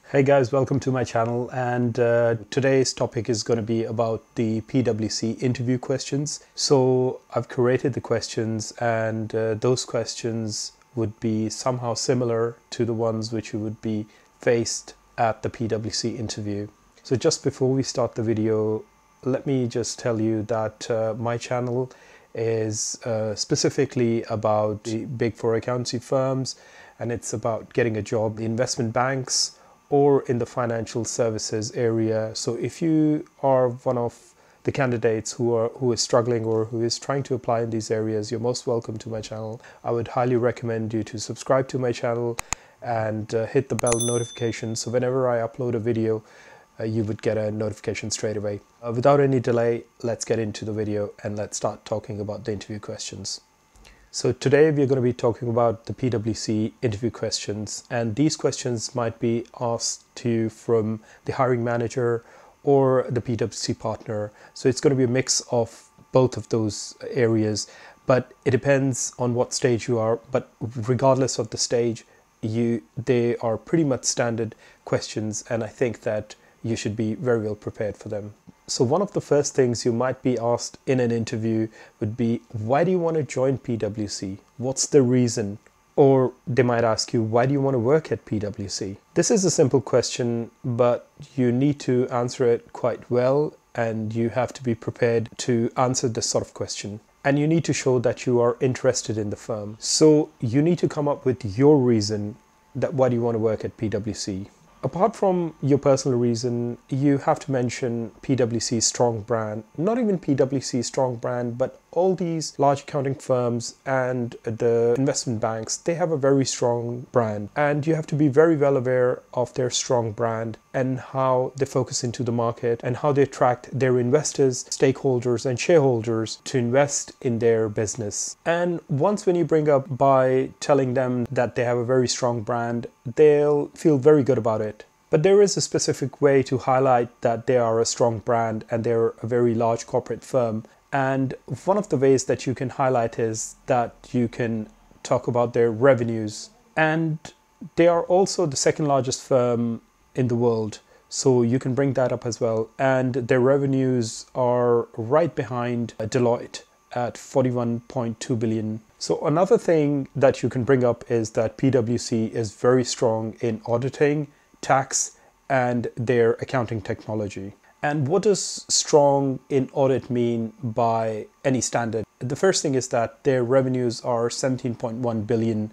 Hey guys, welcome to my channel, and today's topic is going to be about the PWC interview questions. So I've curated the questions, and those questions would be somehow similar to the ones which you would be faced at the PWC interview. So just before we start the video, let me just tell you that my channel is specifically about the big four accountancy firms, and it's about getting a job in investment banks or in the financial services area. So if you are one of the candidates who is struggling or who is trying to apply in these areas, you're most welcome to my channel. I would highly recommend you to subscribe to my channel and hit the bell notification, so whenever I upload a video, you would get a notification straight away. Without any delay, let's get into the video and let's start talking about the interview questions. So today we're going to be talking about the PWC interview questions, and these questions might be asked to you from the hiring manager or the PWC partner. So it's going to be a mix of both of those areas, but it depends on what stage you are. But regardless of the stage, they are pretty much standard questions, and I think that you should be very well prepared for them. So one of the first things you might be asked in an interview would be, why do you want to join PWC? What's the reason? Or they might ask you, why do you want to work at PWC? This is a simple question, but you need to answer it quite well, and you have to be prepared to answer this sort of question. And you need to show that you are interested in the firm. So you need to come up with your reason that why do you want to work at PWC. Apart from your personal reason, you have to mention PWC's strong brand. Not even PWC's strong brand, but all these large accounting firms and the investment banks, they have a very strong brand. And you have to be very well aware of their strong brand and how they focus into the market and how they attract their investors, stakeholders, and shareholders to invest in their business. And once when you bring up by telling them that they have a very strong brand, they'll feel very good about it. But there is a specific way to highlight that they are a strong brand and they're a very large corporate firm. And one of the ways that you can highlight is that you can talk about their revenues. And they are also the second largest firm in the world, so you can bring that up as well. And their revenues are right behind Deloitte at 41.2 billion. So another thing that you can bring up is that PwC is very strong in auditing, tax, and their accounting technology. And what does strong in audit mean by any standard? The first thing is that their revenues are $17.1 billion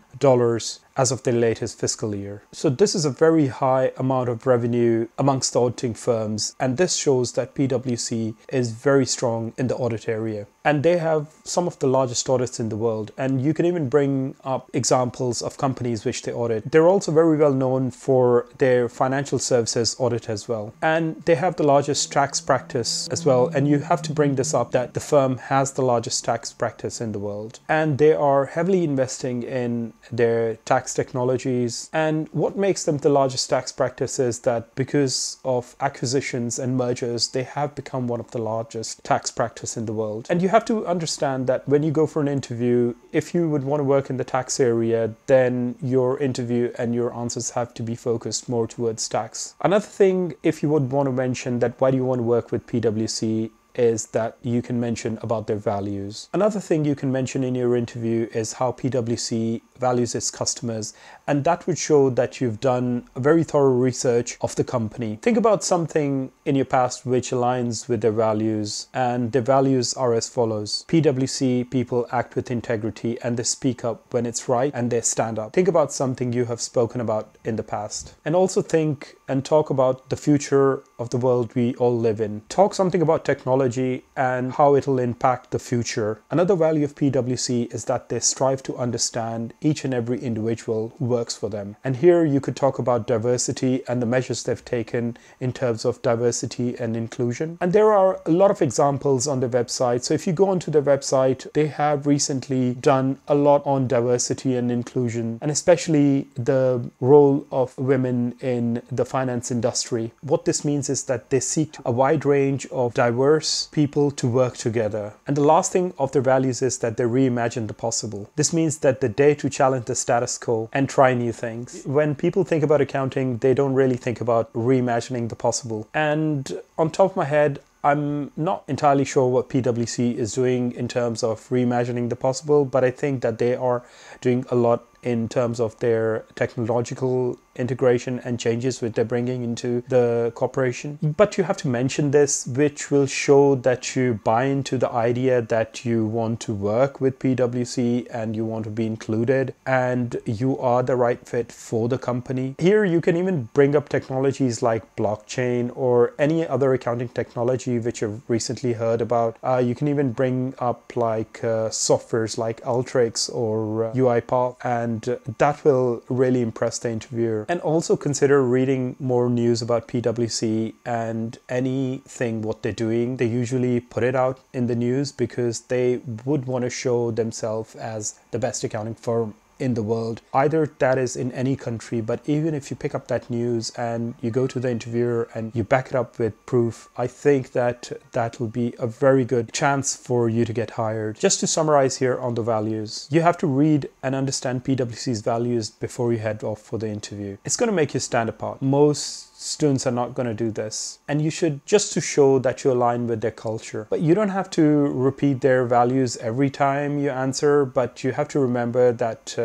as of their latest fiscal year. So this is a very high amount of revenue amongst the auditing firms, and this shows that PwC is very strong in the audit area. And they have some of the largest audits in the world, and you can even bring up examples of companies which they audit. They're also very well known for their financial services audit as well. And they have the largest tax practice as well, and you have to bring this up that the firm has the largest tax practice in the world. And they are heavily investing in their tax technologies. And what makes them the largest tax practice is that because of acquisitions and mergers, they have become one of the largest tax practice in the world. And you have to understand that when you go for an interview, if you would want to work in the tax area, then your interview and your answers have to be focused more towards tax. Another thing, if you would want to mention that why do you want to work with PwC, is that you can mention about their values. Another thing you can mention in your interview is how PwC values its customers, and that would show that you've done a very thorough research of the company. Think about something in your past which aligns with their values, and their values are as follows. PwC people act with integrity, and they speak up when it's right, and they stand up. Think about something you have spoken about in the past, and also think and talk about the future of the world we all live in. Talk something about technology and how it'll impact the future. Another value of PwC is that they strive to understand each and every individual who works for them. And here you could talk about diversity and the measures they've taken in terms of diversity and inclusion. And there are a lot of examples on their website. So if you go onto their website, they have recently done a lot on diversity and inclusion, and especially the role of women in the finance industry. What this means is that they seek a wide range of diverse encourages people to work together. And the last thing of their values is that they reimagine the possible. This means that they dare to challenge the status quo and try new things. When people think about accounting, they don't really think about reimagining the possible. And on top of my head, I'm not entirely sure what PwC is doing in terms of reimagining the possible, but I think that they are doing a lot in terms of their technological integration and changes which they're bringing into the corporation. But you have to mention this, which will show that you buy into the idea that you want to work with PwC and you want to be included and you are the right fit for the company. Here you can even bring up technologies like blockchain or any other accounting technology which you've recently heard about. You can even bring up like softwares like Ultrix or UiPath, and that will really impress the interviewer. And also consider reading more news about PwC and anything what they're doing. They usually put it out in the news because they would want to show themselves as the best accounting firm in the world. Either that is in any country, but even if you pick up that news and you go to the interviewer and you back it up with proof, I think that that will be a very good chance for you to get hired. Just to summarize here on the values, you have to read and understand PwC's values before you head off for the interview. It's going to make you stand apart. Most students are not going to do this, and you should, just to show that you align with their culture. But you don't have to repeat their values every time you answer, but you have to remember that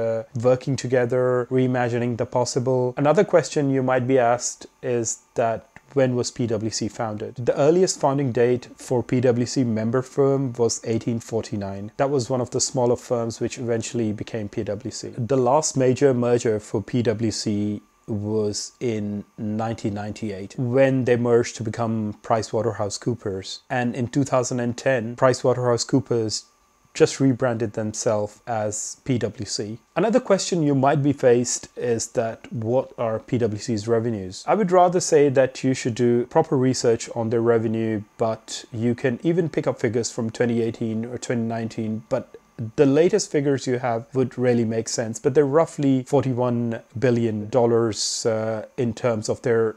working together, reimagining the possible. Another question you might be asked is that when was PwC founded? The earliest founding date for PwC member firm was 1849. That was one of the smaller firms which eventually became PwC. The last major merger for PwC was in 1998 when they merged to become PricewaterhouseCoopers. And in 2010, PricewaterhouseCoopers just rebranded themselves as PwC. Another question you might be faced is that what are PwC's revenues? I would rather say that you should do proper research on their revenue, but you can even pick up figures from 2018 or 2019, but the latest figures you have would really make sense, but they're roughly $41 billion in terms of their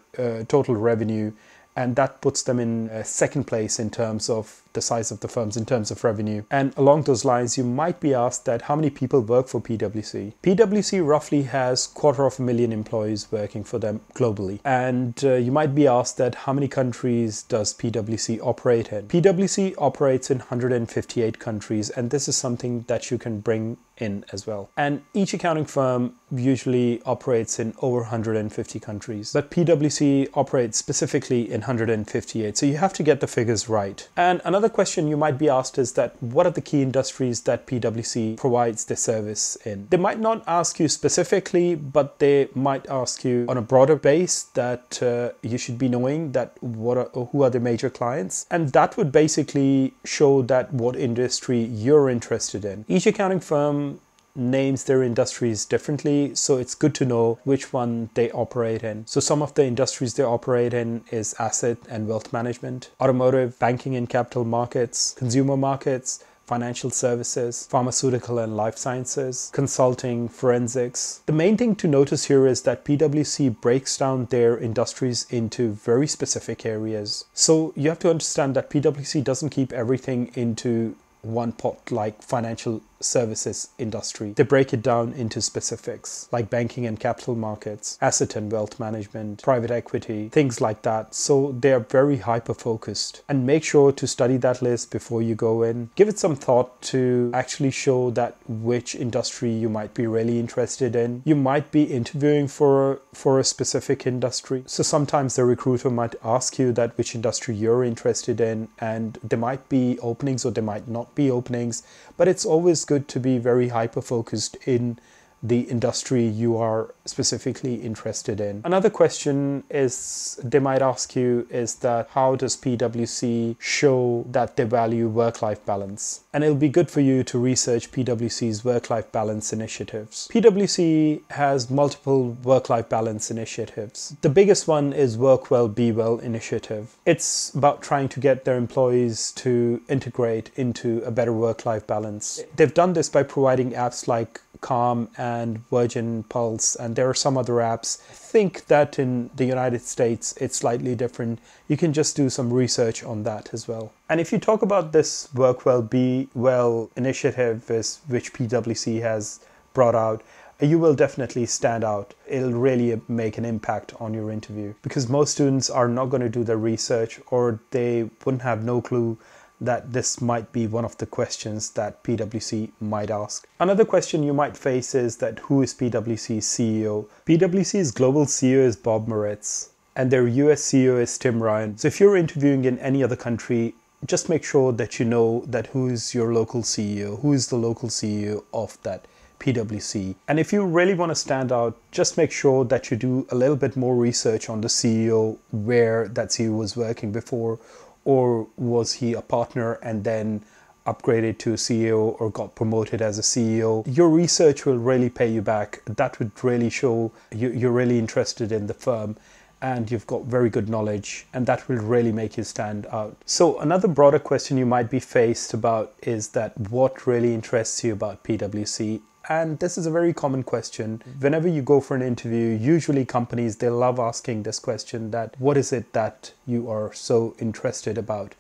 total revenue, and that puts them in second place in terms of the size of the firms in terms of revenue. And along those lines, you might be asked that how many people work for PwC? PwC roughly has 250,000 employees working for them globally. And you might be asked that how many countries does PwC operate in? PwC operates in 158 countries, and this is something that you can bring in as well. And each accounting firm usually operates in over 150 countries, but PwC operates specifically in 158. So you have to get the figures right. And another question you might be asked is that what are the key industries that PwC provides their service in? They might not ask you specifically, but they might ask you on a broader base that you should be knowing that who are the major clients. And that would basically show that what industry you're interested in. Each accounting firm names their industries differently, so it's good to know which one they operate in. So some of the industries they operate in is asset and wealth management, automotive, banking and capital markets, consumer markets, financial services, pharmaceutical and life sciences, consulting, forensics. The main thing to notice here is that PwC breaks down their industries into very specific areas. So you have to understand that PwC doesn't keep everything into one pot like financial services industry. They break it down into specifics like banking and capital markets, asset and wealth management, private equity, things like that. So they are very hyper focused, and make sure to study that list before you go in. Give it some thought to actually show that which industry you might be really interested in. You might be interviewing for a specific industry. So sometimes the recruiter might ask you that which industry you're interested in, and there might be openings or there might not be openings, but it's always good to be very hyper focused in the industry you are specifically interested in. Another question is they might ask you is that how does PwC show that they value work-life balance? And it'll be good for you to research PwC's work-life balance initiatives. PwC has multiple work-life balance initiatives. The biggest one is Work Well, Be Well initiative. It's about trying to get their employees to integrate into a better work-life balance. They've done this by providing apps like Calm and Virgin Pulse, and there are some other apps. I think that in the United States it's slightly different. You can just do some research on that as well. And if you talk about this Work Well, Be Well initiative which PwC has brought out, you will definitely stand out. It'll really make an impact on your interview, because most students are not going to do the research, or they wouldn't have no clue that this might be one of the questions that PwC might ask. Another question you might face is that who is PwC's CEO? PwC's global CEO is Bob Moritz, and their US CEO is Tim Ryan. So if you're interviewing in any other country, just make sure that you know that who is your local CEO, who is the local CEO of that PwC. And if you really want to stand out, just make sure that you do a little bit more research on the CEO, where that CEO was working before, or was he a partner and then upgraded to a CEO or got promoted as a CEO. Your research will really pay you back. That would really show you're really interested in the firm and you've got very good knowledge, and that will really make you stand out. So another broader question you might be faced about is that what really interests you about PwC? And this is a very common question. Whenever you go for an interview, usually companies, they love asking this question, that what is it that you are so interested about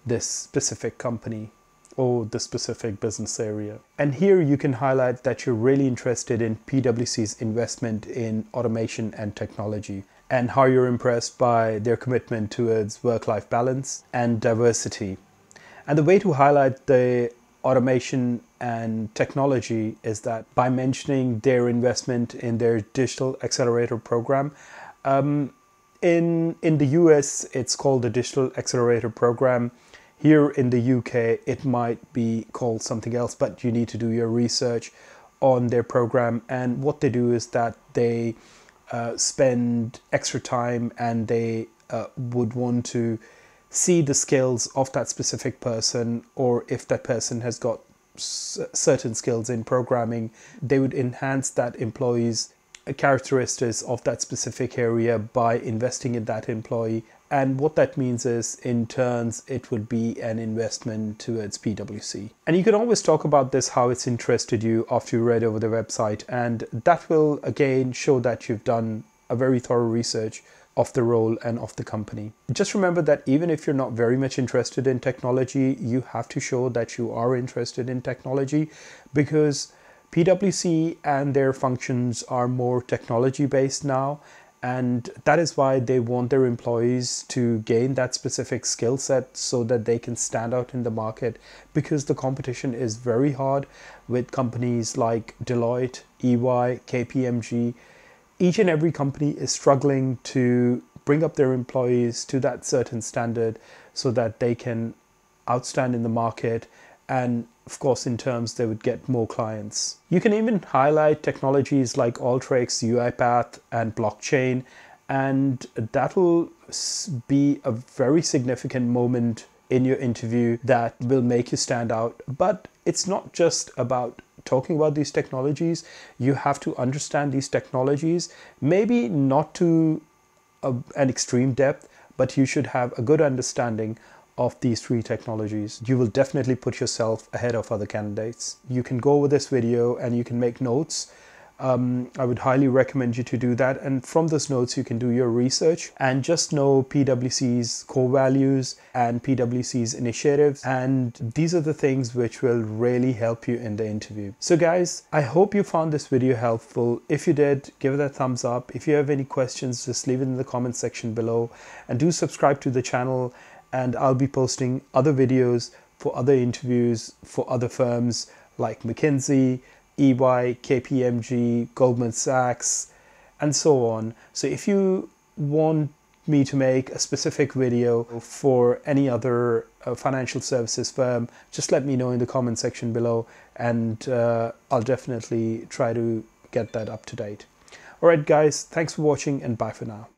this specific company or the specific business area? And here you can highlight that you're really interested in PwC's investment in automation and technology, and how you're impressed by their commitment towards work-life balance and diversity. And the way to highlight the automation and technology is that by mentioning their investment in their digital accelerator program. In the US, it's called the Digital Accelerator Program. Here in the UK, it might be called something else, but you need to do your research on their program. And what they do is that they spend extra time, and they would want to see the skills of that specific person, or if that person has got certain skills in programming, they would enhance that employee's characteristics of that specific area by investing in that employee. And what that means is, in turns, it would be an investment towards PwC. And you can always talk about this, how it's interested you, after you read over the website, and that will again show that you've done a very thorough research of the role and of the company. Just remember that even if you're not very much interested in technology, you have to show that you are interested in technology, because PwC and their functions are more technology based now, and that is why they want their employees to gain that specific skill set so that they can stand out in the market, because the competition is very hard with companies like Deloitte, EY, KPMG. Each and every company is struggling to bring up their employees to that certain standard so that they can outstand in the market, and of course in terms they would get more clients. You can even highlight technologies like Alteryx, UiPath and blockchain, and that will be a very significant moment in your interview that will make you stand out. But it's not just about talking about these technologies. You have to understand these technologies, maybe not to an extreme depth, but you should have a good understanding of these three technologies. You will definitely put yourself ahead of other candidates. You can go over this video and you can make notes. I would highly recommend you to do that, and from those notes you can do your research and just know PwC's core values and PwC's initiatives, and these are the things which will really help you in the interview. So guys, I hope you found this video helpful. If you did, give it a thumbs up. If you have any questions, just leave it in the comment section below, and do subscribe to the channel, and I'll be posting other videos for other interviews for other firms like McKinsey, EY, KPMG, Goldman Sachs, and so on. So if you want me to make a specific video for any other financial services firm, just let me know in the comment section below, and I'll definitely try to get that up to date. Alright guys, thanks for watching, and bye for now.